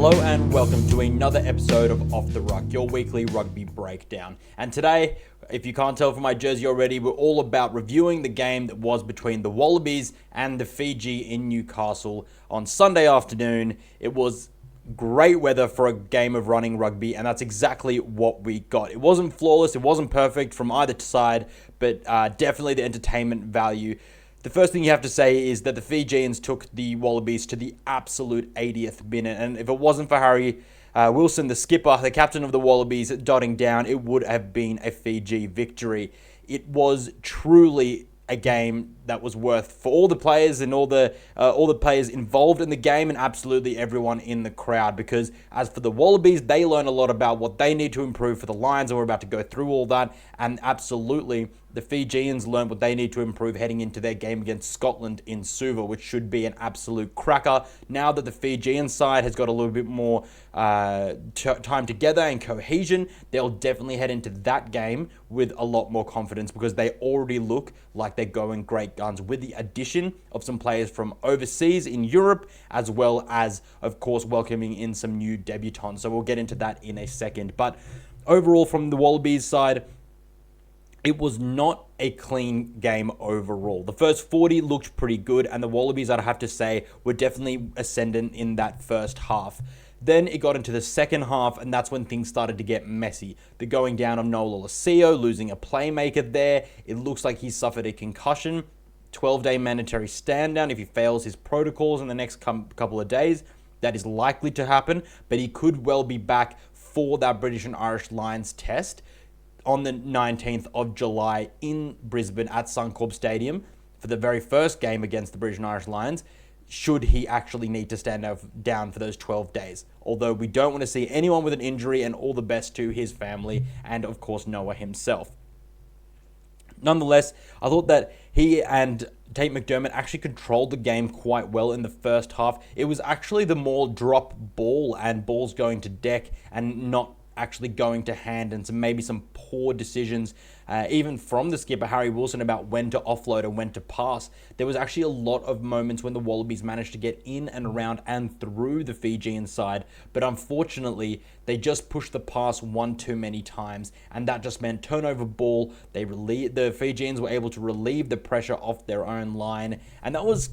Hello and welcome to another episode of Off the Ruck, your weekly rugby breakdown. And today, if you can't tell from my jersey already, we're all about reviewing the game that was between the Wallabies and the Fiji in Newcastle on Sunday afternoon. It was great weather for a game of running rugby, and that's exactly what we got. It wasn't flawless, it wasn't perfect from either side, but definitely the entertainment value. The first thing you have to say is that the Fijians took the Wallabies to the absolute 80th minute, and if it wasn't for Harry Wilson, the skipper, the captain of the Wallabies, dotting down, it would have been a Fiji victory. It was truly a game that was worth for all the players and all the players involved in the game and absolutely everyone in the crowd, because as for the Wallabies, they learn a lot about what they need to improve for the Lions, and we're about to go through all that, and absolutely the Fijians learned what they need to improve heading into their game against Scotland in Suva, which should be an absolute cracker. Now that the Fijian side has got a little bit more time together and cohesion, they'll definitely head into that game with a lot more confidence, because they already look like they're going great guns, with the addition of some players from overseas in Europe, as well as, of course, welcoming in some new debutants. So we'll get into that in a second. But overall, from the Wallabies side, it was not a clean game overall. The first 40 looked pretty good, and the Wallabies, I'd have to say, were definitely ascendant in that first half. Then it got into the second half, and that's when things started to get messy. The going down of Noah Lolesio, losing a playmaker there. It looks like he suffered a concussion. 12-day mandatory stand down if he fails his protocols in the next couple of days. That is likely to happen, but he could well be back for that British and Irish Lions test on the 19th of July in Brisbane at Suncorp Stadium for the very first game against the British and Irish Lions, should he actually need to stand down for those 12 days. Although we don't want to see anyone with an injury, and all the best to his family and, of course, Noah himself. Nonetheless, I thought that he and Tate McDermott actually controlled the game quite well in the first half. It was actually the more drop ball and balls going to deck and not actually going to hand, and maybe some poor decisions, even from the skipper, Harry Wilson, about when to offload and when to pass. There was actually a lot of moments when the Wallabies managed to get in and around and through the Fijian side, but unfortunately, they just pushed the pass one too many times, and that just meant turnover ball. The Fijians were able to relieve the pressure off their own line, and that was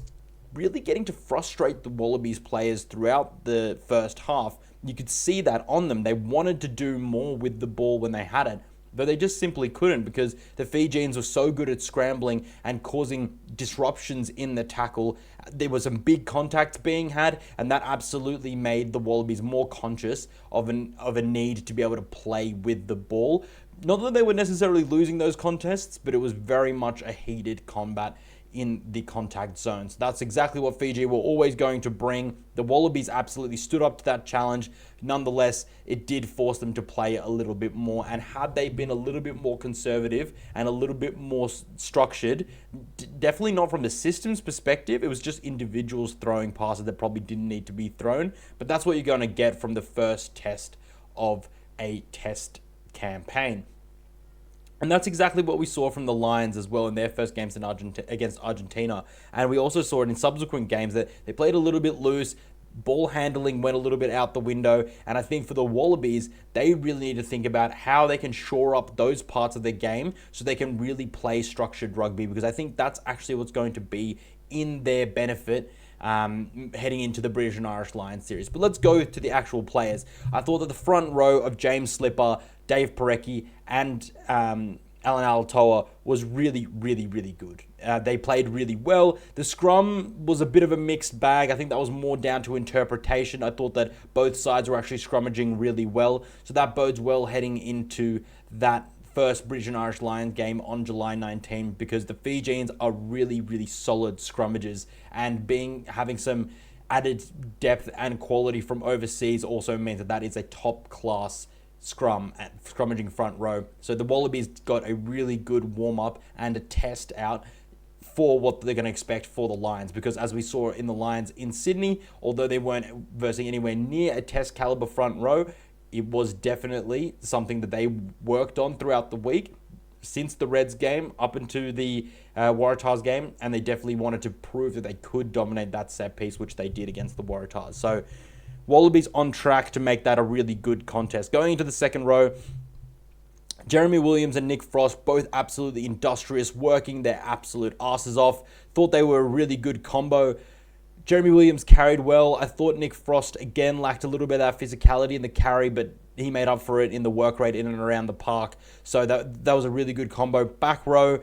really getting to frustrate the Wallabies players throughout the first half. You could see that on them. They wanted to do more with the ball when they had it, but they just simply couldn't, because the Fijians were so good at scrambling and causing disruptions in the tackle. There was some big contacts being had, and that absolutely made the Wallabies more conscious of a need to be able to play with the ball. Not that they were necessarily losing those contests, but it was very much a heated combat in the contact zones. That's exactly what Fiji were always going to bring. The Wallabies absolutely stood up to that challenge. Nonetheless, it did force them to play a little bit more, and had they been a little bit more conservative and a little bit more structured, definitely not from the system's perspective, it was just individuals throwing passes that probably didn't need to be thrown, but that's what you're going to get from the first test of a test campaign. And that's exactly what we saw from the Lions as well in their first games against Argentina. And we also saw it in subsequent games that they played a little bit loose, ball handling went a little bit out the window. And I think for the Wallabies, they really need to think about how they can shore up those parts of their game so they can really play structured rugby, because I think that's actually what's going to be in their benefit heading into the British and Irish Lions series. But let's go to the actual players. I thought that the front row of James Slipper, Dave Porecki, and Alan Alatoa was really, really, really good. They played really well. The scrum was a bit of a mixed bag. I think that was more down to interpretation. I thought that both sides were actually scrummaging really well. So that bodes well heading into that first British and Irish Lions game on July 19, because the Fijians are really, really solid scrummages, and having some added depth and quality from overseas also means that is a top class scrummaging front row. So the Wallabies got a really good warm-up and a test out for what they're going to expect for the Lions, because as we saw in the Lions in Sydney, although they weren't versing anywhere near a test caliber front row, it was definitely something that they worked on throughout the week since the Reds game up into the Waratahs game, and they definitely wanted to prove that they could dominate that set piece, which they did against the Waratahs. So Wallabies on track to make that a really good contest. Going into the second row, Jeremy Williams and Nick Frost, both absolutely industrious, working their absolute asses off. Thought they were a really good combo. Jeremy Williams carried well. I thought Nick Frost, again, lacked a little bit of that physicality in the carry, but he made up for it in the work rate in and around the park. So that was a really good combo. Back row,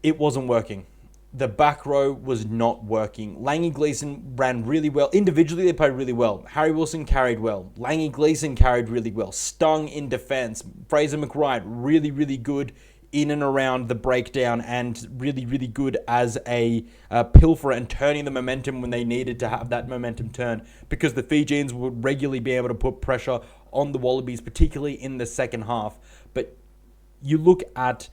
it wasn't working. The back row was not working. Langi Gleeson ran really well. Individually, they played really well. Harry Wilson carried well. Langi Gleeson carried really well. Stung in defense. Fraser McWright, really, really good in and around the breakdown and really, really good as a pilferer and turning the momentum when they needed to have that momentum turn, because the Fijians would regularly be able to put pressure on the Wallabies, particularly in the second half. But you look at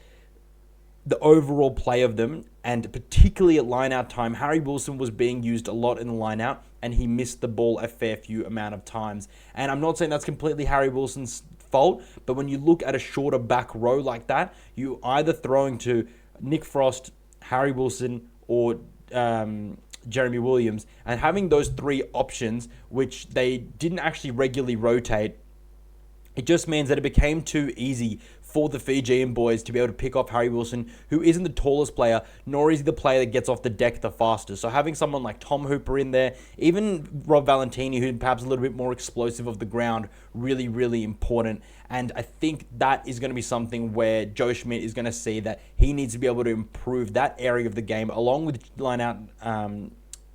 the overall play of them, and particularly at line-out time, Harry Wilson was being used a lot in the line-out, and he missed the ball a fair few amount of times. And I'm not saying that's completely Harry Wilson's fault, but when you look at a shorter back row like that, you either throwing to Nick Frost, Harry Wilson, or Jeremy Williams, and having those three options, which they didn't actually regularly rotate, it just means that it became too easy for the Fijian boys to be able to pick off Harry Wilson, who isn't the tallest player, nor is he the player that gets off the deck the fastest. So having someone like Tom Hooper in there, even Rob Valentini, who's perhaps a little bit more explosive of the ground, really, really important. And I think that is going to be something where Joe Schmidt is going to see that he needs to be able to improve that area of the game, along with line-out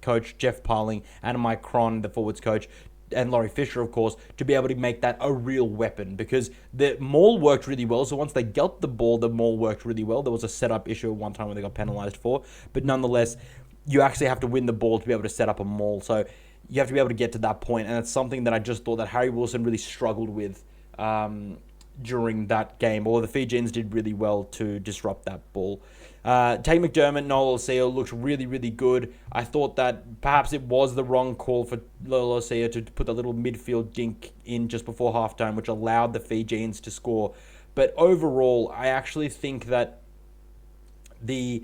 coach Jeff Parling and Mike Cron, the forwards coach, and Laurie Fisher, of course, to be able to make that a real weapon, because the maul worked really well. So once they got the ball, the maul worked really well. There was a setup issue at one time when they got penalized for, but nonetheless, you actually have to win the ball to be able to set up a maul. So you have to be able to get to that point, and it's something that I just thought that Harry Wilson really struggled with during that game, although the Fijians did really well to disrupt that ball. Tate McDermott, Noah Lolesio looked really, really good. I thought that perhaps it was the wrong call for Lolesio to put the little midfield dink in just before halftime, which allowed the Fijians to score. But overall, I actually think that the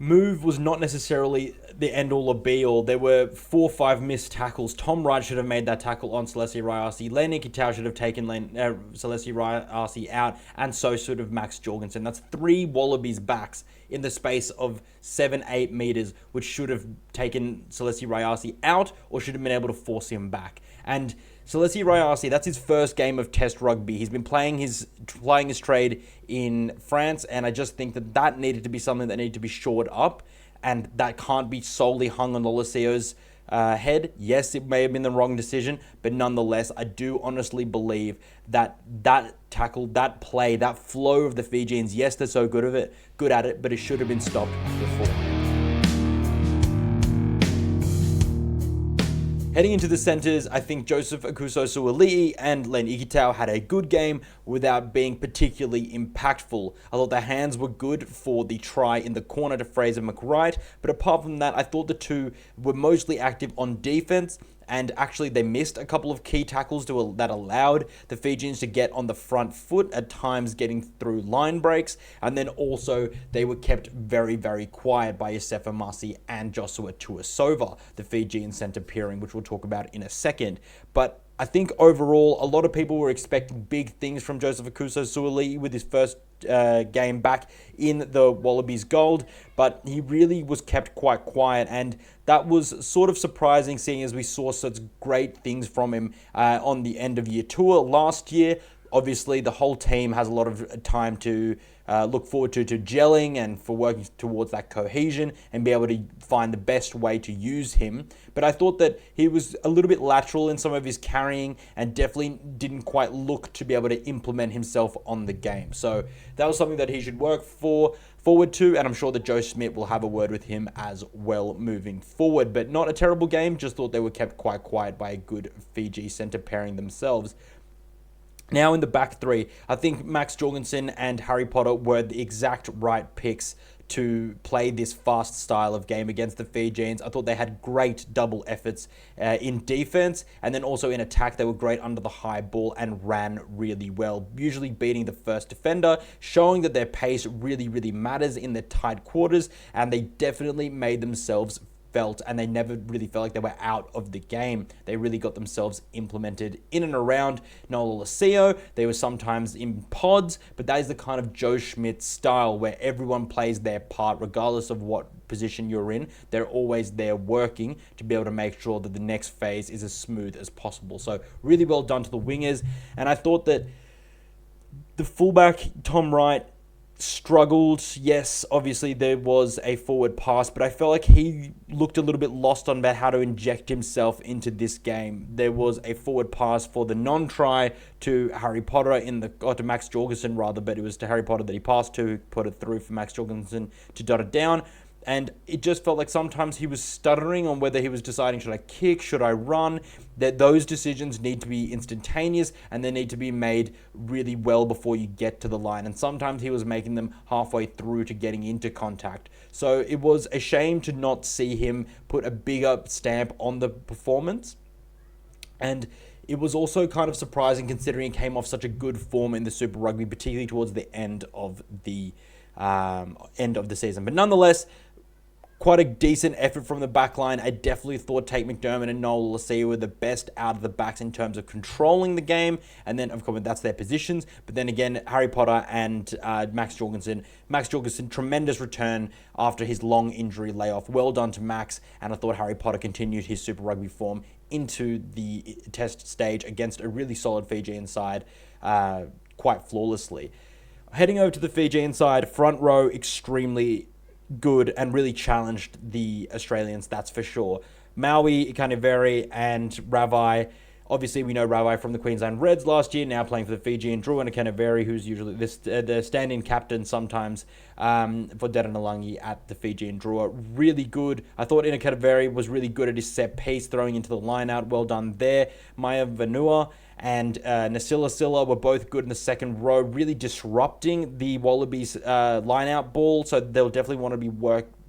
move was not necessarily the end-all or be-all. There were 4 or 5 missed tackles. Tom Wright should have made that tackle on Celestia Raiasi. Len Ikitau should have taken Celestia Raiasi out, and so should have Max Jorgensen. That's 3 Wallabies backs in the space of 7-8 meters, which should have taken Celestia Raiasi out or should have been able to force him back. And Celestia Raiasi, that's his first game of test rugby. He's been playing his trade in France, and I just think that needed to be something that needed to be shored up, and that can't be solely hung on Lolesio's head. Yes, it may have been the wrong decision, but nonetheless, I do honestly believe that tackle, that play, that flow of the Fijians, yes, they're so good at it, but it should have been stopped before. Heading into the centres, I think Joseph-Aukuso Suaalii and Len Ikitau had a good game without being particularly impactful. I thought their hands were good for the try in the corner to Fraser McWright, but apart from that, I thought the two were mostly active on defense, and actually they missed a couple of key tackles that allowed the Fijians to get on the front foot, at times getting through line breaks, and then also they were kept very, very quiet by Yosefa Masi and Josua Tuisova, the Fijian centre pairing, which we'll talk about in a second. But I think overall, a lot of people were expecting big things from Joseph-Aukuso Suaalii with his first game back in the Wallabies gold, but he really was kept quite quiet, and that was sort of surprising, seeing as we saw such great things from him on the end of year tour last year. Obviously, the whole team has a lot of time to look forward to gelling and for working towards that cohesion and be able to find the best way to use him. But I thought that he was a little bit lateral in some of his carrying and definitely didn't quite look to be able to implement himself on the game. So that was something that he should work forward to, and I'm sure that Joe Schmidt will have a word with him as well moving forward. But not a terrible game, just thought they were kept quite quiet by a good Fiji centre pairing themselves. Now in the back three, I think Max Jorgensen and Harry Potter were the exact right picks to play this fast style of game against the Fijians. I thought they had great double efforts in defense, and then also in attack they were great under the high ball and ran really well, usually beating the first defender, showing that their pace really, really matters in the tight quarters, and they definitely made themselves felt, and they never really felt like they were out of the game. They really got themselves implemented in and around Noah Lolesio. They were sometimes in pods, but that is the kind of Joe Schmidt style where everyone plays their part regardless of what position you're in. They're always there working to be able to make sure that the next phase is as smooth as possible. So really well done to the wingers. And I thought that the fullback, Tom Wright, struggled. Yes, obviously there was a forward pass, but I felt like he looked a little bit lost on about how to inject himself into this game. There was a forward pass for the non-try to Harry Potter or to Max Jorgensen rather, but it was to Harry Potter that he passed to, who put it through for Max Jorgensen to dot it down. And it just felt like sometimes he was stuttering on whether he was deciding, should I kick, should I run? That those decisions need to be instantaneous and they need to be made really well before you get to the line. And sometimes he was making them halfway through to getting into contact. So it was a shame to not see him put a bigger stamp on the performance. And it was also kind of surprising considering he came off such a good form in the Super Rugby, particularly towards the end of the season. But nonetheless, quite a decent effort from the back line. I definitely thought Tate McDermott and Noah Lolesio were the best out of the backs in terms of controlling the game. And then, of course, that's their positions. But then again, Harry Potter and Max Jorgensen. Max Jorgensen, tremendous return after his long injury layoff. Well done to Max. And I thought Harry Potter continued his Super Rugby form into the test stage against a really solid Fijian side quite flawlessly. Heading over to the Fijian side, front row, extremely good and really challenged the Australians, that's for sure. Maui, Ikaniveri, and Ravai. Obviously, we know Ravai from the Queensland Reds last year, now playing for the Fijian Drew, and Ikaniveri, who's usually the stand-in captain sometimes for Langi at the Fijian Drew. Really good. I thought Ikaniveri was really good at his set piece, throwing into the line-out. Well done there. Maya Vanua and Nasila Silla were both good in the second row, really disrupting the Wallabies line-out ball, so they'll definitely want to be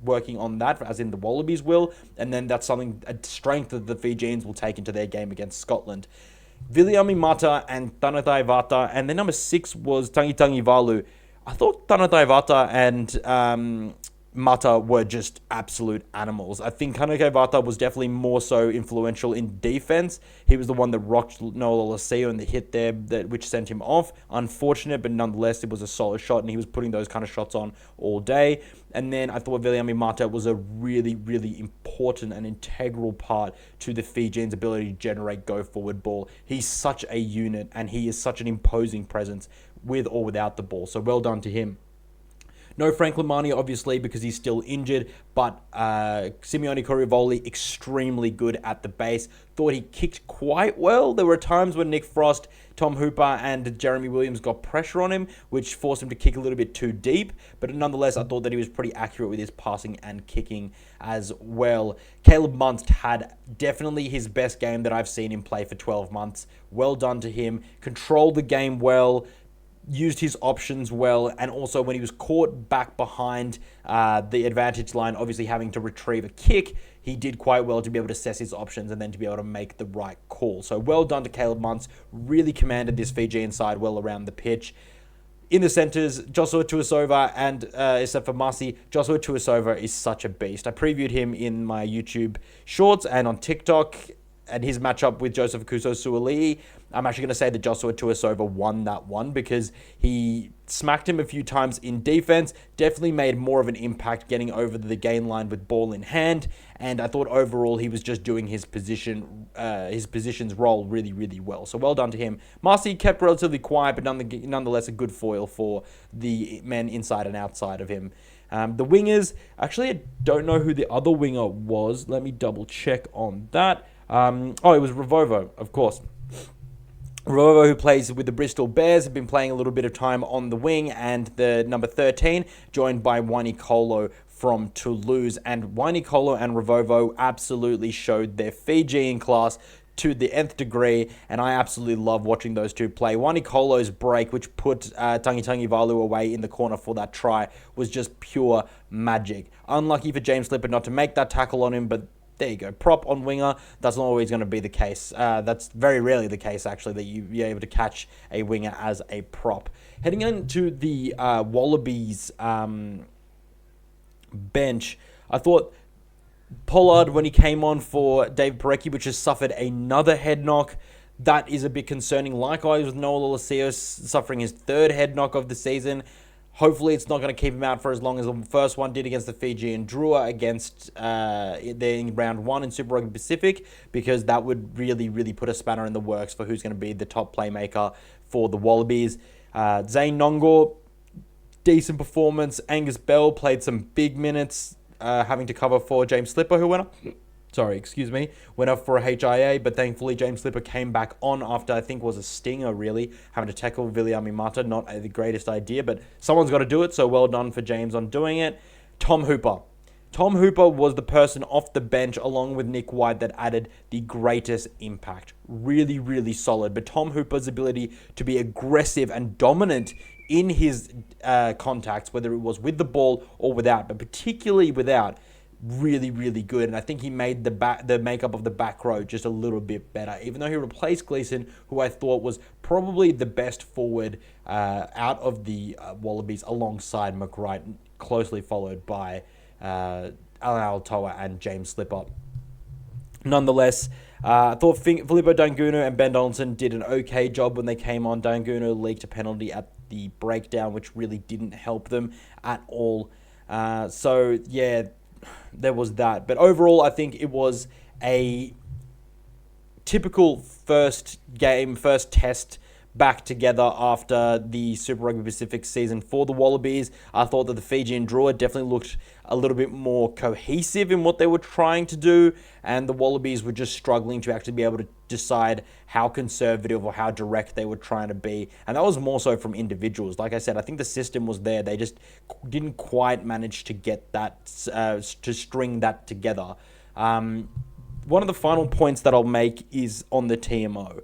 working on that, as in the Wallabies will, and then that's a strength that the Fijians will take into their game against Scotland. Viliami Mata and Tanatai Vata, and the number 6 was Tangitangi Valu. I thought Tanatai Vata and Mata were just absolute animals. I think Kanake Vata was definitely more so influential in defense. He was the one that rocked Noah Lolesio in the hit there, which sent him off. Unfortunate, but nonetheless, it was a solid shot, and he was putting those kind of shots on all day. And then I thought Viliami Mata was a really, really important and integral part to the Fijians' ability to generate go-forward ball. He's such a unit, and he is such an imposing presence with or without the ball. So well done to him. No Frank Lamani, obviously, because he's still injured, but Simeone Corrievoli, extremely good at the base. Thought he kicked quite well. There were times when Nick Frost, Tom Hooper, and Jeremy Williams got pressure on him, which forced him to kick a little bit too deep. But nonetheless, I thought that he was pretty accurate with his passing and kicking as well. Caleb Munst had definitely his best game that I've seen him play for 12 months. Well done to him. Controlled the game well. Used his options well, and also when he was caught back behind the advantage line, obviously having to retrieve a kick, he did quite well to be able to assess his options and then to be able to make the right call. So well done to Caleb Munst. Really commanded this Fijian side well around the pitch. In the centres, Josua Tuisova and Isafa Masi. Josua Tuisova is such a beast. I previewed him in my YouTube shorts and on TikTok, and his matchup with Joseph-Aukuso Suaalii. I'm actually going to say that Josua Tuisova won that one because he smacked him a few times in defense, definitely made more of an impact getting over the gain line with ball in hand, and I thought overall he was just doing his position's role really, really well. So well done to him. Marcy kept relatively quiet, but nonetheless a good foil for the men inside and outside of him. The wingers, actually I don't know who the other winger was. Let me double check on that. It was Ravovo, of course. Ravovo, who plays with the Bristol Bears, have been playing a little bit of time on the wing, and the number 13, joined by Wainiqolo from Toulouse. And Wainiqolo and Ravovo absolutely showed their Fijian class to the nth degree, and I absolutely love watching those two play. Wainiqolo's break, which put Tangitangi Valu away in the corner for that try, was just pure magic. Unlucky for James Slipper not to make that tackle on him, but there you go. Prop on winger, that's not always going to be the case. That's very rarely the case, actually, that you're able to catch a winger as a prop. Heading into the Wallabies bench, I thought Pollard, when he came on for Dave Porecki, which has suffered another head knock, that is a bit concerning. Likewise with Noah Lolesio suffering his third head knock of the season. Hopefully it's not going to keep him out for as long as the first one did against the Fiji and Drua against in round 1 in Super Rugby Pacific, because that would really, really put a spanner in the works for who's going to be the top playmaker for the Wallabies. Zane Nongor, decent performance. Angus Bell played some big minutes, having to cover for James Slipper, who went up for a HIA, but thankfully James Slipper came back on after, I think was a stinger, really, having to tackle Viliami Mata. Not the greatest idea, but someone's got to do it, so well done for James on doing it. Tom Hooper. Tom Hooper was the person off the bench, along with Nick White, that added the greatest impact. Really, really solid. But Tom Hooper's ability to be aggressive and dominant in his contacts, whether it was with the ball or without, but particularly without, really, really good. And I think he made the makeup of the back row just a little bit better, even though he replaced Gleeson, who I thought was probably the best forward out of the Wallabies, alongside McWright, closely followed by Alan Alatoa and James Slipper. Nonetheless, I thought Filippo Dangunu and Ben Donaldson did an okay job when they came on. Dangunu leaked a penalty at the breakdown, which really didn't help them at all. So, yeah, there was that. But overall, I think it was a typical first test back together after the Super Rugby Pacific season for the Wallabies. I thought that the Fiji and Drua definitely looked a little bit more cohesive in what they were trying to do, and the Wallabies were just struggling to actually be able to decide how conservative or how direct they were trying to be. And that was more so from individuals. Like I said, I think the system was there. They just didn't quite manage to get that, to string that together. One of the final points that I'll make is on the TMO.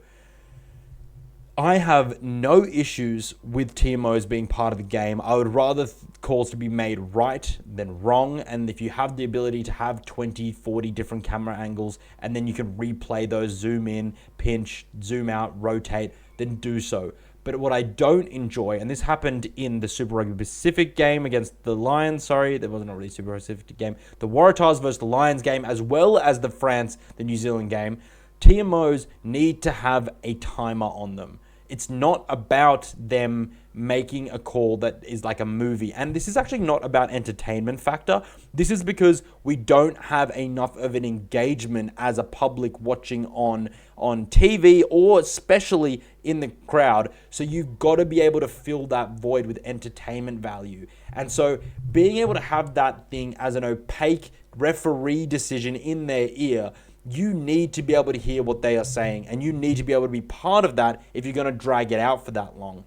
I have no issues with TMOs being part of the game. I would rather calls to be made right than wrong. And if you have the ability to have 20, 40 different camera angles, and then you can replay those, zoom in, pinch, zoom out, rotate, then do so. But what I don't enjoy, and this happened in the Super Rugby Pacific game against the Lions, that wasn't a really Super Rugby Pacific game, the Waratahs versus the Lions game, as well as the New Zealand game, TMOs need to have a timer on them. It's not about them making a call that is like a movie. And this is actually not about entertainment factor. This is because we don't have enough of an engagement as a public watching on TV, or especially in the crowd. So you've got to be able to fill that void with entertainment value. And so being able to have that thing as an opaque referee decision in their ear, you need to be able to hear what they are saying, and you need to be able to be part of that if you're going to drag it out for that long.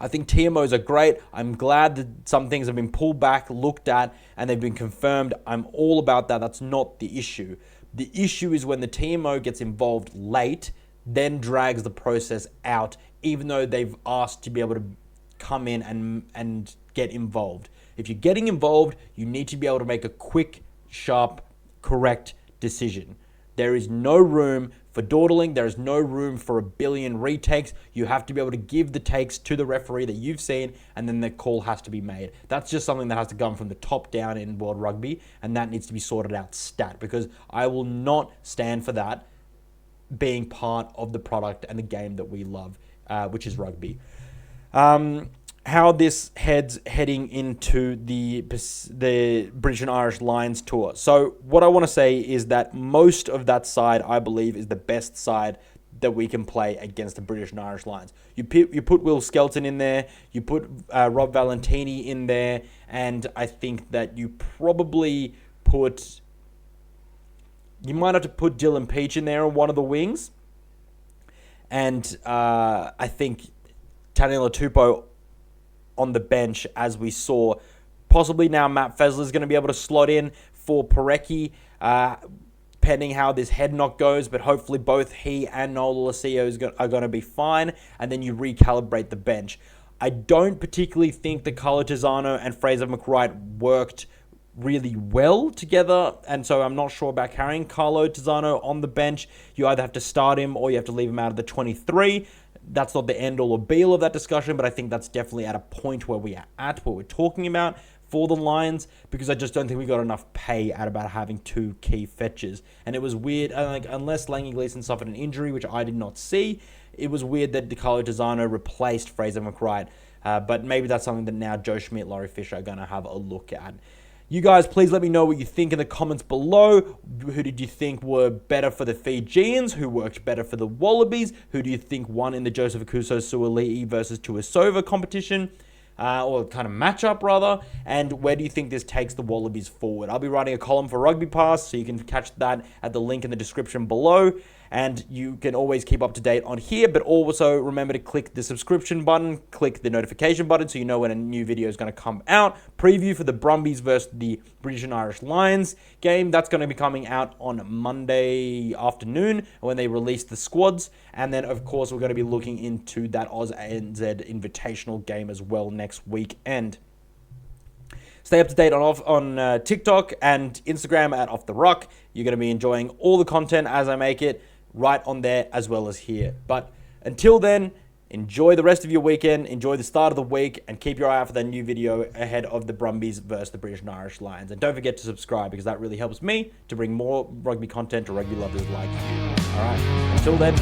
I think TMOs are great. I'm glad that some things have been pulled back, looked at, and they've been confirmed. I'm all about that. That's not the issue. The issue is when the TMO gets involved late, then drags the process out, even though they've asked to be able to come in and get involved. If you're getting involved, you need to be able to make a quick, sharp, correct decision. There is no room for dawdling. There is no room for a billion retakes. You have to be able to give the takes to the referee that you've seen, and then the call has to be made. That's just something that has to come from the top down in World Rugby, and that needs to be sorted out stat, because I will not stand for that being part of the product and the game that we love, which is rugby. How this heading into the British and Irish Lions tour. So what I want to say is that most of that side, I believe, is the best side that we can play against the British and Irish Lions. You put Will Skelton in there, you put Rob Valentini in there, and I think that you probably you might have to put Dylan Peach in there on one of the wings. And I think Taniela Tupou on the bench, as we saw. Possibly now Matt Fesler is going to be able to slot in for Porecki, pending how this head knock goes, but hopefully both he and Noah Lolesio are going to be fine, and then you recalibrate the bench. I don't particularly think that Carlo Tizzano and Fraser McWright worked really well together, and so I'm not sure about carrying Carlo Tizzano on the bench. You either have to start him or you have to leave him out of the 23. That's not the end all or be all of that discussion, but I think that's definitely at a point where we are at, what we're talking about for the Lions, because I just don't think we got enough pay out about having 2 key fetchers. And it was weird, like, unless Langi Gleeson suffered an injury, which I did not see, it was weird that DeCarlo Tizano replaced Fraser McWright. But maybe that's something that now Joe Schmidt, Laurie Fisher are going to have a look at. You guys, please let me know what you think in the comments below. Who did you think were better for the Fijians? Who worked better for the Wallabies? Who do you think won in the Joseph-Aukuso Suaalii versus Tuisova competition? Or kind of matchup, rather. And where do you think this takes the Wallabies forward? I'll be writing a column for Rugby Pass, so you can catch that at the link in the description below. And you can always keep up to date on here, but also remember to click the subscription button, click the notification button so you know when a new video is going to come out. Preview for the Brumbies versus the British and Irish Lions game. That's going to be coming out on Monday afternoon when they release the squads. And then, of course, we're going to be looking into that Oz ANZ Invitational game as well next weekend. Stay up to date on TikTok and Instagram at Off The Ruck. You're going to be enjoying all the content as I make it, right on there as well as here. But until then, enjoy the rest of your weekend, enjoy the start of the week, and keep your eye out for that new video ahead of the Brumbies versus the British and Irish Lions. And don't forget to subscribe, because that really helps me to bring more rugby content to rugby lovers like you. All right, until then,